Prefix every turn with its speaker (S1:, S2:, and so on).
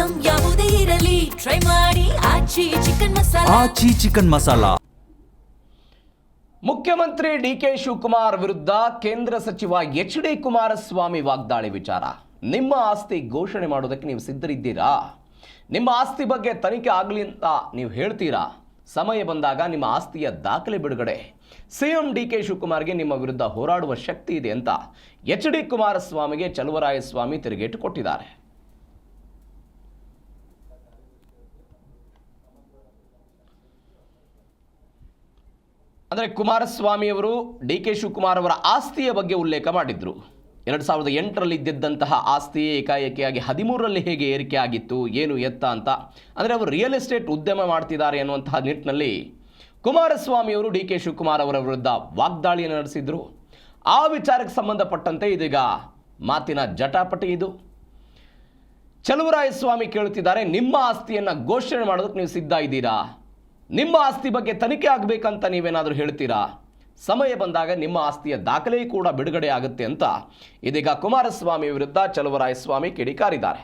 S1: Item ಯಾವುದೇ ಇರಲಿ try ಮಾಡಿ ಆಚಿ ಚಿಕನ್ ಮಸಾಲಾ.
S2: ಆಚಿ ಚಿಕನ್ ಮಸಾಲಾ.
S3: ಮುಖ್ಯಮಂತ್ರಿ ಡಿಕೆ ಶಿವಕುಮಾರ್ ವಿರುದ್ಧ ಕೇಂದ್ರ ಸಚಿವ ಎಚ್.ಡಿ. ಕುಮಾರಸ್ವಾಮಿ ವಾಗ್ದಾಳಿ ವಿಚಾರ. ನಿಮ್ಮ ಆಸ್ತಿ ಘೋಷಣೆ ಮಾಡೋದಕ್ಕೆ ನೀವು ಸಿದ್ಧರಿದ್ದೀರಾ? ನಿಮ್ಮ ಆಸ್ತಿ ಬಗ್ಗೆ ತನಿಖೆ ಆಗಲಿ ಅಂತ ನೀವು ಹೇಳ್ತೀರಾ? ಸಮಯ ಬಂದಾಗ ನಿಮ್ಮ ಆಸ್ತಿಯ ದಾಖಲೆ ಬಿಡುಗಡೆ. ಸಿಎಂ ಡಿಕೆ ಶಿವಕುಮಾರ್ಗೆ ನಿಮ್ಮ ವಿರುದ್ಧ ಹೋರಾಡುವ ಶಕ್ತಿ ಇದೆ ಅಂತ ಎಚ್.ಡಿ. ಕುಮಾರಸ್ವಾಮಿಗೆ ಚಲುವರಾಯಸ್ವಾಮಿ ತಿರುಗೇಟು ಕೊಟ್ಟಿದ್ದಾರೆ. ಅಂದರೆ ಕುಮಾರಸ್ವಾಮಿಯವರು ಡಿ ಕೆ ಶಿವಕುಮಾರ್ ಅವರ ಆಸ್ತಿಯ ಬಗ್ಗೆ ಉಲ್ಲೇಖ ಮಾಡಿದ್ರು. 2008ರಲ್ಲಿ ಇದ್ದಿದ್ದಂತಹ ಆಸ್ತಿ ಏಕಾಏಕಿಯಾಗಿ 13ರಲ್ಲಿ ಹೇಗೆ ಏರಿಕೆ ಆಗಿತ್ತು, ಏನು ಎತ್ತ ಅಂತ. ಅಂದರೆ ಅವರು ರಿಯಲ್ ಎಸ್ಟೇಟ್ ಉದ್ಯಮ ಮಾಡ್ತಿದ್ದಾರೆ ಅನ್ನುವಂತಹ ನಿಟ್ಟಿನಲ್ಲಿ ಕುಮಾರಸ್ವಾಮಿಯವರು ಡಿ ಕೆ ಶಿವಕುಮಾರ್ ಅವರ ವಿರುದ್ಧ ವಾಗ್ದಾಳಿಯನ್ನು ನಡೆಸಿದ್ರು. ಆ ವಿಚಾರಕ್ಕೆ ಸಂಬಂಧಪಟ್ಟಂತೆ ಇದೀಗ ಮಾತಿನ ಜಟಾಪಟಿ ಇದು. ಚಲುವರಾಯಸ್ವಾಮಿ ಕೇಳುತ್ತಿದ್ದಾರೆ, ನಿಮ್ಮ ಆಸ್ತಿಯನ್ನು ಘೋಷಣೆ ಮಾಡೋದಕ್ಕೆ ನೀವು ಸಿದ್ಧ ಇದ್ದೀರಾ? ನಿಮ್ಮ ಆಸ್ತಿ ಬಗ್ಗೆ ತನಿಖೆ ಆಗಬೇಕಂತ ನೀವೇನಾದರೂ ಹೇಳ್ತೀರಾ? ಸಮಯ ಬಂದಾಗ ನಿಮ್ಮ ಆಸ್ತಿಯ ದಾಖಲೆ ಕೂಡ ಬಿಡುಗಡೆ ಆಗುತ್ತೆ ಅಂತ ಇದೀಗ ಕುಮಾರಸ್ವಾಮಿ ವಿರುದ್ಧ ಚಲುವರಾಯಸ್ವಾಮಿ ಕಿಡಿಕಾರಿದ್ದಾರೆ.